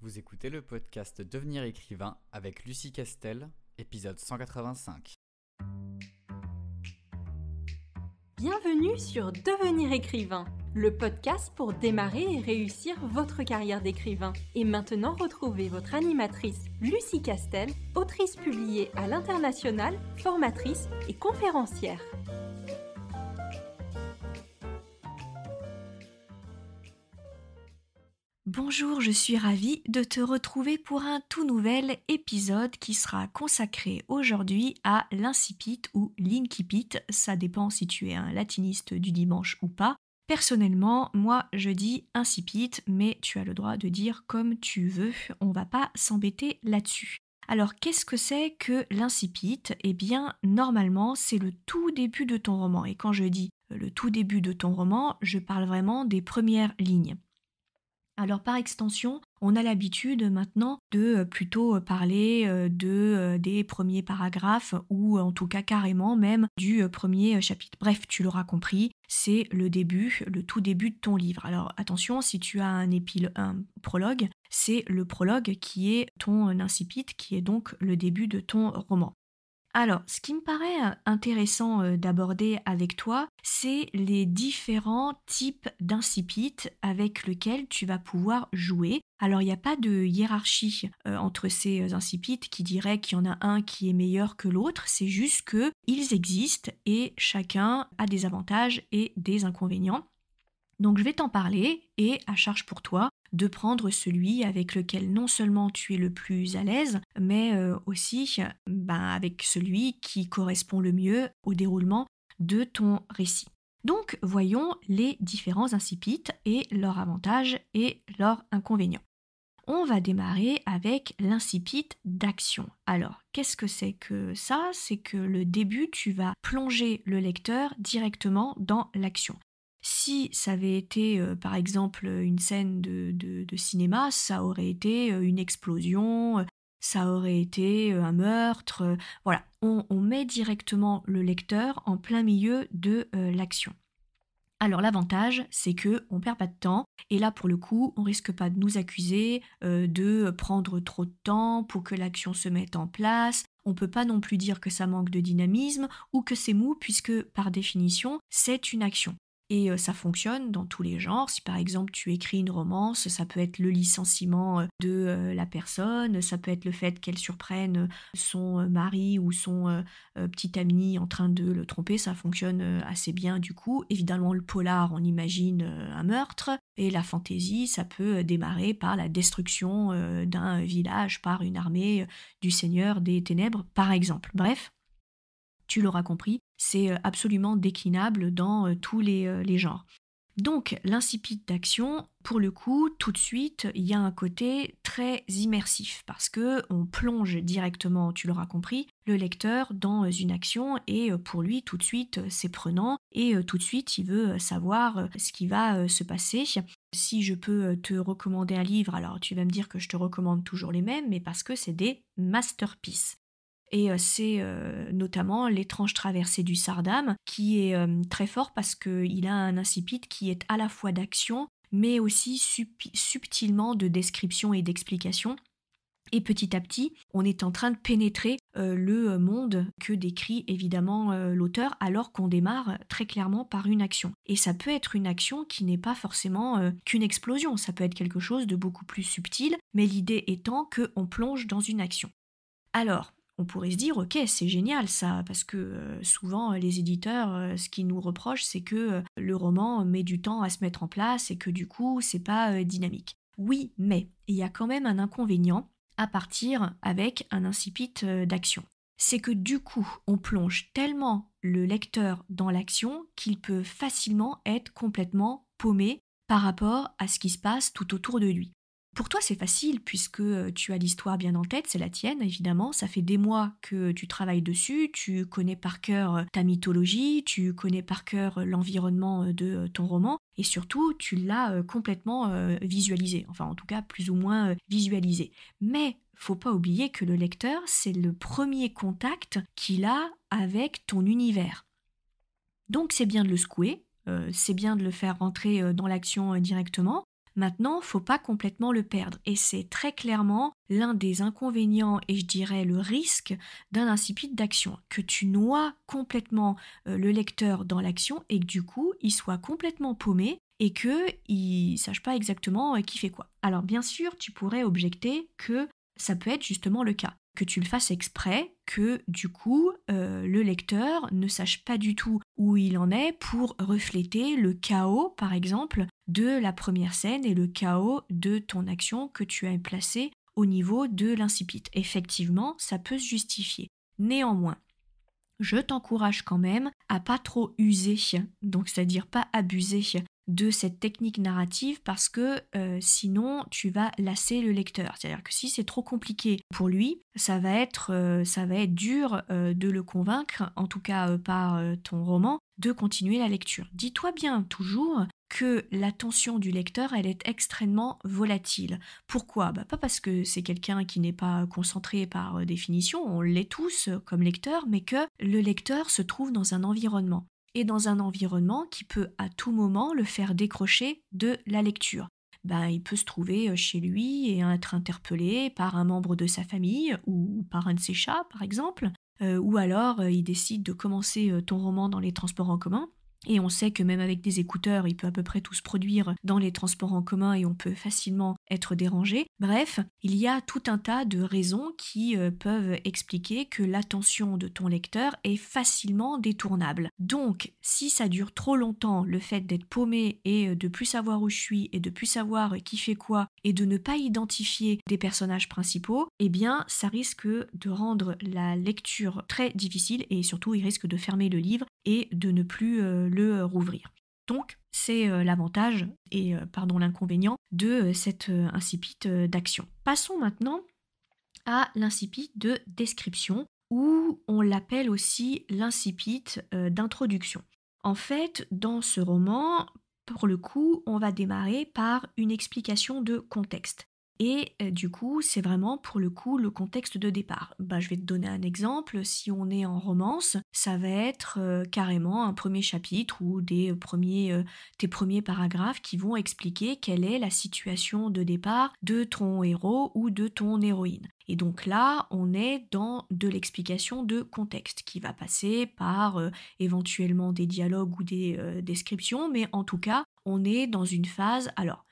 Vous écoutez le podcast Devenir écrivain avec Lucie Castel, épisode 185. Bienvenue sur Devenir écrivain, le podcast pour démarrer et réussir votre carrière d'écrivain. Et maintenant, retrouvez votre animatrice Lucie Castel, autrice publiée à l'international, formatrice et conférencière. Bonjour, je suis ravie de te retrouver pour un tout nouvel épisode qui sera consacré aujourd'hui à l'incipit ou l'incipit, ça dépend si tu es un latiniste du dimanche ou pas. Personnellement, moi je dis incipit, mais tu as le droit de dire comme tu veux, on va pas s'embêter là-dessus. Alors qu'est-ce que c'est que l'incipit ? Eh bien, normalement, c'est le tout début de ton roman. Et quand je dis le tout début de ton roman, je parle vraiment des premières lignes. Alors par extension, on a l'habitude maintenant de plutôt parler des premiers paragraphes ou en tout cas carrément même du premier chapitre. Bref, tu l'auras compris, c'est le début, le tout début de ton livre. Alors attention, si tu as un prologue, c'est le prologue qui est ton incipit, qui est donc le début de ton roman. Alors, ce qui me paraît intéressant d'aborder avec toi, c'est les différents types d'incipit avec lesquels tu vas pouvoir jouer. Alors, il n'y a pas de hiérarchie entre ces incipits qui dirait qu'il y en a un qui est meilleur que l'autre, c'est juste qu'ils existent et chacun a des avantages et des inconvénients. Donc je vais t'en parler et à charge pour toi de prendre celui avec lequel non seulement tu es le plus à l'aise, mais aussi avec celui qui correspond le mieux au déroulement de ton récit. Donc voyons les différents incipits et leurs avantages et leurs inconvénients. On va démarrer avec l'incipit d'action. Alors, qu'est-ce que c'est que ça ? C'est que le début, tu vas plonger le lecteur directement dans l'action. Si ça avait été, par exemple, une scène de cinéma, ça aurait été une explosion, ça aurait été un meurtre. Voilà, on met directement le lecteur en plein milieu de l'action. Alors l'avantage, c'est que on perd pas de temps et là pour le coup, on risque pas de nous accuser de prendre trop de temps pour que l'action se mette en place. On peut pas non plus dire que ça manque de dynamisme ou que c'est mou puisque par définition, c'est une action. Et ça fonctionne dans tous les genres. Si par exemple tu écris une romance, ça peut être le licenciement de la personne, ça peut être le fait qu'elle surprenne son mari ou son petit ami en train de le tromper, ça fonctionne assez bien du coup. Évidemment le polar, on imagine un meurtre, et la fantaisie, ça peut démarrer par la destruction d'un village par une armée du Seigneur des Ténèbres par exemple. Bref. Tu l'auras compris, c'est absolument déclinable dans tous les genres. Donc l'incipit d'action, pour le coup, tout de suite, il y a un côté très immersif parce que on plonge directement, tu l'auras compris, le lecteur dans une action et pour lui, tout de suite, c'est prenant et tout de suite, il veut savoir ce qui va se passer. Si je peux te recommander un livre, alors tu vas me dire que je te recommande toujours les mêmes, mais parce que c'est des masterpieces. Et c'est notamment L'étrange traversée du Sardam, qui est très fort parce qu'il a un incipit qui est à la fois d'action, mais aussi subtilement de description et d'explication. Et petit à petit, on est en train de pénétrer le monde que décrit évidemment l'auteur, alors qu'on démarre très clairement par une action. Et ça peut être une action qui n'est pas forcément qu'une explosion, ça peut être quelque chose de beaucoup plus subtil, mais l'idée étant qu'on plonge dans une action. Alors, on pourrait se dire, ok, c'est génial ça, parce que souvent les éditeurs, ce qu'ils nous reprochent, c'est que le roman met du temps à se mettre en place et que du coup, c'est pas dynamique. Oui, mais il y a quand même un inconvénient à partir avec un incipit d'action. C'est que du coup, on plonge tellement le lecteur dans l'action qu'il peut facilement être complètement paumé par rapport à ce qui se passe tout autour de lui. Pour toi, c'est facile puisque tu as l'histoire bien en tête, c'est la tienne évidemment, ça fait des mois que tu travailles dessus, tu connais par cœur ta mythologie, tu connais par cœur l'environnement de ton roman et surtout tu l'as complètement visualisé, enfin en tout cas plus ou moins visualisé. Mais faut pas oublier que le lecteur, c'est le premier contact qu'il a avec ton univers. Donc c'est bien de le secouer, c'est bien de le faire rentrer dans l'action directement. Maintenant, faut pas complètement le perdre et c'est très clairement l'un des inconvénients et je dirais le risque d'un incipit d'action, que tu noies complètement le lecteur dans l'action et que du coup, il soit complètement paumé et qu'il ne sache pas exactement qui fait quoi. Alors bien sûr, tu pourrais objecter que ça peut être justement le cas, que tu le fasses exprès, que du coup, le lecteur ne sache pas du tout où il en est pour refléter le chaos, par exemple, de la première scène et le chaos de ton action que tu as placé au niveau de l'incipit. Effectivement, ça peut se justifier. Néanmoins, je t'encourage quand même à pas trop user, donc c'est-à-dire pas abuser de cette technique narrative parce que sinon tu vas lasser le lecteur. C'est-à-dire que si c'est trop compliqué pour lui, ça va être dur de le convaincre, en tout cas par ton roman, de continuer la lecture. Dis-toi bien toujours que l'attention du lecteur, elle est extrêmement volatile. Pourquoi ? Pas parce que c'est quelqu'un qui n'est pas concentré par définition, on l'est tous comme lecteur, mais que le lecteur se trouve dans un environnement. Et dans un environnement qui peut à tout moment le faire décrocher de la lecture. Il peut se trouver chez lui et être interpellé par un membre de sa famille ou par un de ses chats, par exemple. Ou alors il décide de commencer ton roman dans les transports en commun. Et on sait que même avec des écouteurs, il peut à peu près tout se produire dans les transports en commun et on peut facilement être dérangé. Bref, il y a tout un tas de raisons qui peuvent expliquer que l'attention de ton lecteur est facilement détournable. Donc, si ça dure trop longtemps, le fait d'être paumé et de plus savoir où je suis et de plus savoir qui fait quoi et de ne pas identifier des personnages principaux, eh bien, ça risque de rendre la lecture très difficile et surtout, il risque de fermer le livre et de ne plus le rouvrir. Donc, c'est l'avantage et l'inconvénient de cet incipit d'action. Passons maintenant à l'incipit de description, ou on l'appelle aussi l'incipit d'introduction. En fait, dans ce roman, pour le coup, on va démarrer par une explication de contexte. Et du coup, c'est vraiment pour le coup le contexte de départ. Je vais te donner un exemple. Si on est en romance, ça va être carrément un premier chapitre ou tes premiers paragraphes qui vont expliquer quelle est la situation de départ de ton héros ou de ton héroïne. Et donc là, on est dans de l'explication de contexte qui va passer par éventuellement des dialogues ou des descriptions, mais en tout cas, on est dans une phase, alors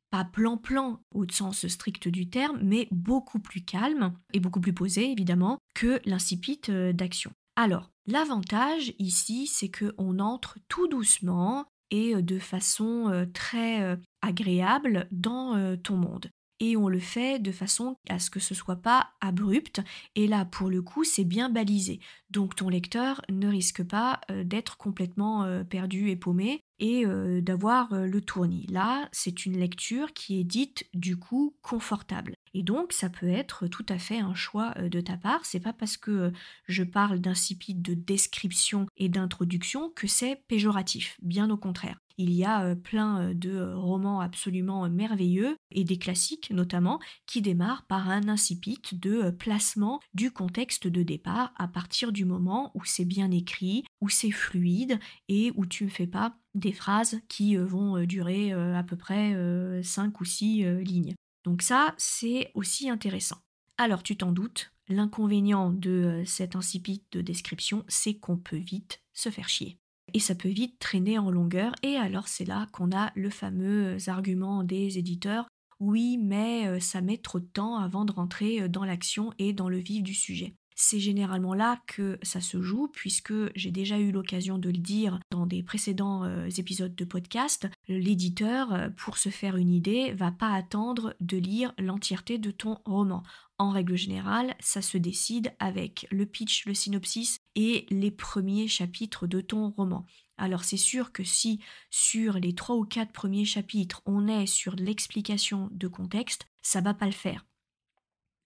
pas plan-plan au sens strict du terme, mais beaucoup plus calme et beaucoup plus posé évidemment que l'incipit d'action. Alors, l'avantage ici, c'est qu'on entre tout doucement et de façon très agréable dans ton monde. Et on le fait de façon à ce que ce soit pas abrupt. Et là, pour le coup, c'est bien balisé. Donc ton lecteur ne risque pas d'être complètement perdu et paumé et d'avoir le tournis. Là, c'est une lecture qui est dite du coup confortable. Et donc, ça peut être tout à fait un choix de ta part. C'est pas parce que je parle d'incipit de description et d'introduction que c'est péjoratif. Bien au contraire. Il y a plein de romans absolument merveilleux et des classiques notamment qui démarrent par un incipit de placement du contexte de départ à partir du moment où c'est bien écrit, où c'est fluide et où tu ne fais pas des phrases qui vont durer à peu près 5 ou 6 lignes. Donc ça, c'est aussi intéressant. Alors tu t'en doutes, l'inconvénient de cet incipit de description, c'est qu'on peut vite se faire chier. Et ça peut vite traîner en longueur, et alors c'est là qu'on a le fameux argument des éditeurs « oui, mais ça met trop de temps avant de rentrer dans l'action et dans le vif du sujet ». C'est généralement là que ça se joue, puisque j'ai déjà eu l'occasion de le dire dans des précédents épisodes de podcast, l'éditeur, pour se faire une idée, va pas attendre de lire l'entièreté de ton roman. En règle générale, ça se décide avec le pitch, le synopsis et les premiers chapitres de ton roman. Alors c'est sûr que si sur les 3 ou 4 premiers chapitres, on est sur l'explication de contexte, ça va pas le faire.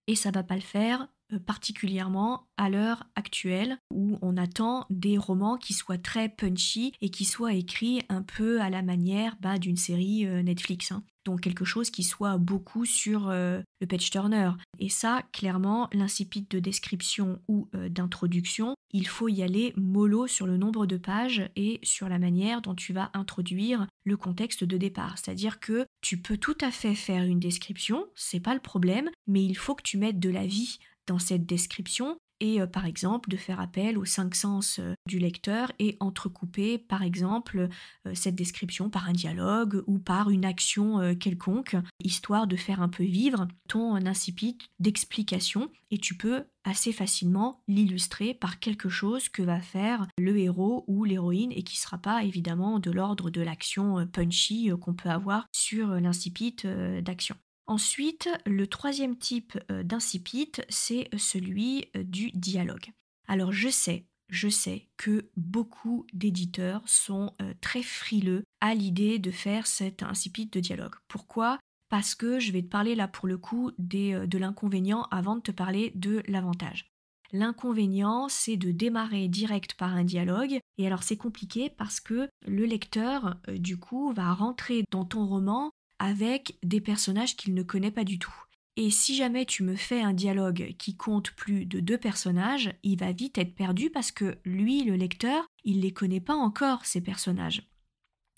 Et ça va pas le faire particulièrement à l'heure actuelle où on attend des romans qui soient très punchy et qui soient écrits un peu à la manière d'une série Netflix, hein. Donc quelque chose qui soit beaucoup sur le page turner. Et ça, clairement, l'incipit de description ou d'introduction, il faut y aller mollo sur le nombre de pages et sur la manière dont tu vas introduire le contexte de départ. C'est-à-dire que tu peux tout à fait faire une description, c'est pas le problème, mais il faut que tu mettes de la vie dans cette description et par exemple de faire appel aux 5 sens du lecteur et entrecouper par exemple cette description par un dialogue ou par une action quelconque, histoire de faire un peu vivre ton incipit d'explication et tu peux assez facilement l'illustrer par quelque chose que va faire le héros ou l'héroïne et qui ne sera pas évidemment de l'ordre de l'action punchy qu'on peut avoir sur l'incipit d'action. Ensuite, le troisième type d'incipit, c'est celui du dialogue. Alors je sais que beaucoup d'éditeurs sont très frileux à l'idée de faire cet incipit de dialogue. Pourquoi ? Parce que je vais te parler là pour le coup de l'inconvénient avant de te parler de l'avantage. L'inconvénient, c'est de démarrer direct par un dialogue. Et alors c'est compliqué parce que le lecteur, du coup, va rentrer dans ton roman avec des personnages qu'il ne connaît pas du tout. Et si jamais tu me fais un dialogue qui compte plus de 2 personnages, il va vite être perdu parce que lui, le lecteur, il ne les connaît pas encore, ces personnages.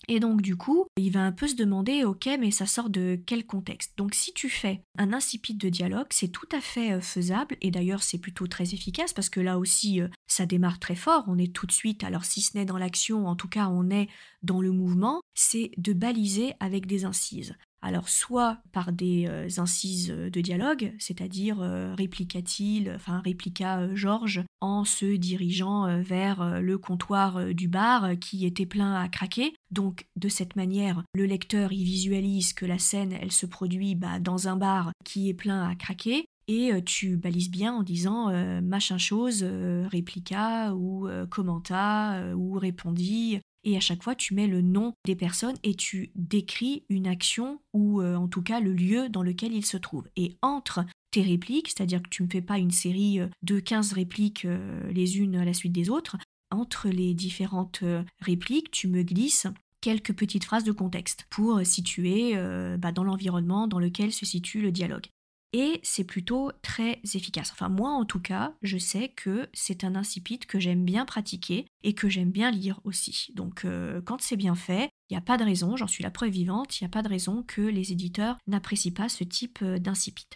Et donc du coup, il va un peu se demander, ok, mais ça sort de quel contexte ? Donc si tu fais un incipit de dialogue, c'est tout à fait faisable, et d'ailleurs c'est plutôt très efficace, parce que là aussi, ça démarre très fort, on est tout de suite, alors si ce n'est dans l'action, en tout cas on est dans le mouvement, c'est de baliser avec des incises. Alors soit par des incises de dialogue, c'est-à-dire répliqua-t-il, enfin répliqua Georges en se dirigeant vers le comptoir du bar qui était plein à craquer. Donc de cette manière, le lecteur il visualise que la scène elle se produit dans un bar qui est plein à craquer. Et tu balises bien en disant machin chose, répliqua ou commenta ou répondit. Et à chaque fois, tu mets le nom des personnes et tu décris une action ou en tout cas le lieu dans lequel il se trouve. Et entre tes répliques, c'est-à-dire que tu ne fais pas une série de 15 répliques les unes à la suite des autres, entre les différentes répliques, tu me glisses quelques petites phrases de contexte pour situer dans l'environnement dans lequel se situe le dialogue. Et c'est plutôt très efficace. Enfin, moi, en tout cas, je sais que c'est un incipit que j'aime bien pratiquer et que j'aime bien lire aussi. Donc, quand c'est bien fait, il n'y a pas de raison, j'en suis la preuve vivante, il n'y a pas de raison que les éditeurs n'apprécient pas ce type d'incipit.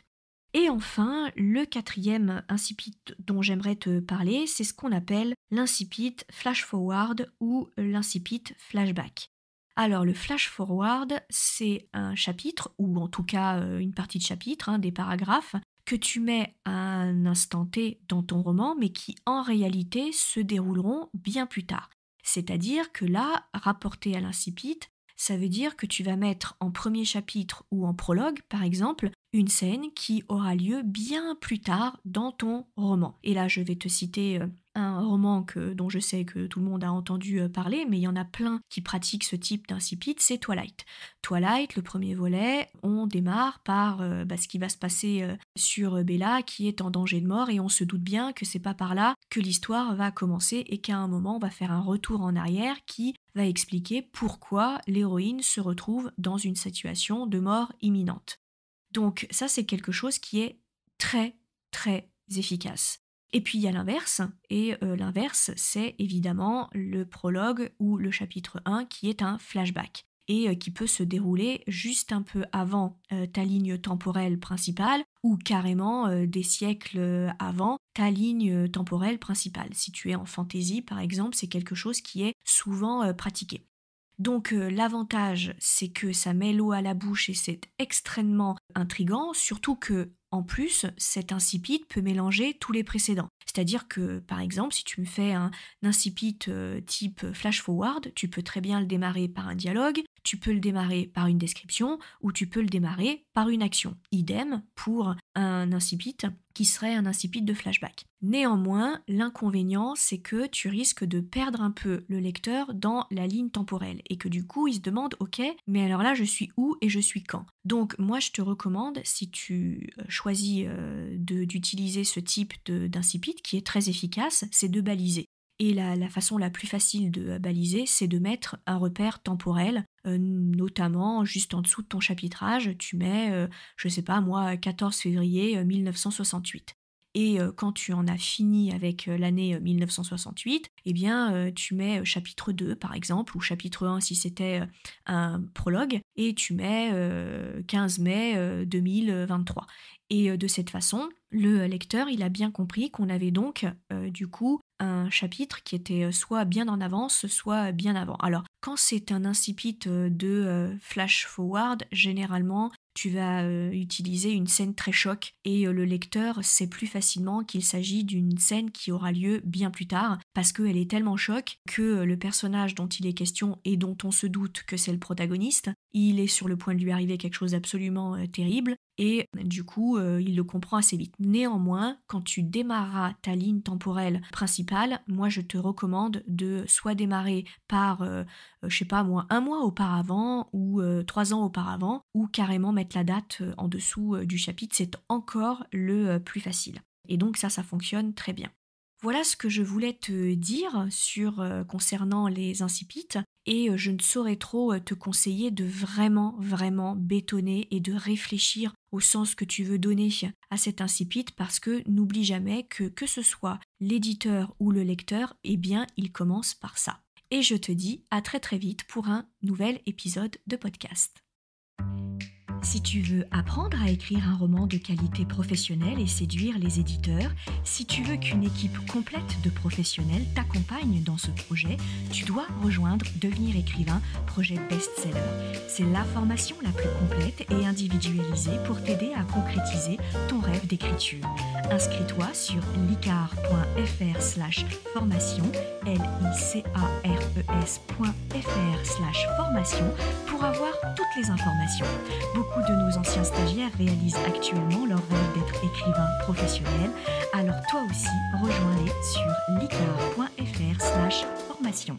Et enfin, le quatrième incipit dont j'aimerais te parler, c'est ce qu'on appelle l'incipit flash forward ou l'incipit flashback. Alors le flash forward, c'est un chapitre, ou en tout cas une partie de chapitre, des paragraphes, que tu mets à un instant T dans ton roman, mais qui en réalité se dérouleront bien plus tard. C'est-à-dire que là, rapporté à l'incipit, ça veut dire que tu vas mettre en premier chapitre ou en prologue, par exemple, une scène qui aura lieu bien plus tard dans ton roman. Et là, je vais te citer un roman dont je sais que tout le monde a entendu parler, mais il y en a plein qui pratiquent ce type d'incipit, c'est Twilight. Twilight, le premier volet, on démarre par ce qui va se passer sur Bella qui est en danger de mort et on se doute bien que c'est pas par là que l'histoire va commencer et qu'à un moment on va faire un retour en arrière qui va expliquer pourquoi l'héroïne se retrouve dans une situation de mort imminente. Donc ça, c'est quelque chose qui est très, très efficace. Et puis il y a l'inverse, et l'inverse, c'est évidemment le prologue ou le chapitre 1 qui est un flashback et qui peut se dérouler juste un peu avant ta ligne temporelle principale ou carrément des siècles avant ta ligne temporelle principale. Si tu es en fantasy, par exemple, c'est quelque chose qui est souvent pratiqué. Donc l'avantage, c'est que ça met l'eau à la bouche et c'est extrêmement intriguant, surtout que en plus, cet incipit peut mélanger tous les précédents. C'est-à-dire que, par exemple, si tu me fais un incipit type flash forward, tu peux très bien le démarrer par un dialogue, tu peux le démarrer par une description ou tu peux le démarrer par une action. Idem pour un incipit qui serait un incipit de flashback. Néanmoins, l'inconvénient, c'est que tu risques de perdre un peu le lecteur dans la ligne temporelle et que du coup, il se demande « Ok, mais alors là, je suis où et je suis quand ?» Donc, moi, je te recommande, si tu choisi d'utiliser ce type d'incipit qui est très efficace, c'est de baliser. Et la façon la plus facile de baliser, c'est de mettre un repère temporel, notamment juste en dessous de ton chapitrage, tu mets, 14 février 1968. Et quand tu en as fini avec l'année 1968, eh bien, tu mets chapitre 2, par exemple, ou chapitre 1 si c'était un prologue, et tu mets 15 mai 2023. Et de cette façon, le lecteur, il a bien compris qu'on avait donc, du coup, un chapitre qui était soit bien en avance, soit bien avant. Alors, quand c'est un incipit de flash forward, généralement, tu vas utiliser une scène très choc et le lecteur sait plus facilement qu'il s'agit d'une scène qui aura lieu bien plus tard parce qu'elle est tellement choc que le personnage dont il est question et dont on se doute que c'est le protagoniste, il est sur le point de lui arriver quelque chose d'absolument terrible et du coup il le comprend assez vite. Néanmoins, quand tu démarreras ta ligne temporelle principale, moi je te recommande de soit démarrer par un mois auparavant ou 3 ans auparavant, ou carrément mettre la date en dessous du chapitre, c'est encore le plus facile. Et donc ça fonctionne très bien. Voilà ce que je voulais te dire concernant les incipits, et je ne saurais trop te conseiller de vraiment, vraiment bétonner et de réfléchir au sens que tu veux donner à cet incipit, parce que n'oublie jamais que ce soit l'éditeur ou le lecteur, eh bien il commence par ça. Et je te dis à très très vite pour un nouvel épisode de podcast. Si tu veux apprendre à écrire un roman de qualité professionnelle et séduire les éditeurs, si tu veux qu'une équipe complète de professionnels t'accompagne dans ce projet, tu dois rejoindre Devenir écrivain, projet best-seller. C'est la formation la plus complète et individualisée pour t'aider à concrétiser ton rêve d'écriture. Inscris-toi sur licar.fr/formation, licares.fr/formation pour avoir toutes les informations. Beaucoup de nos anciens stagiaires réalisent actuellement leur rêve d'être écrivain professionnel, alors toi aussi, rejoins-les sur licar.fr/formation.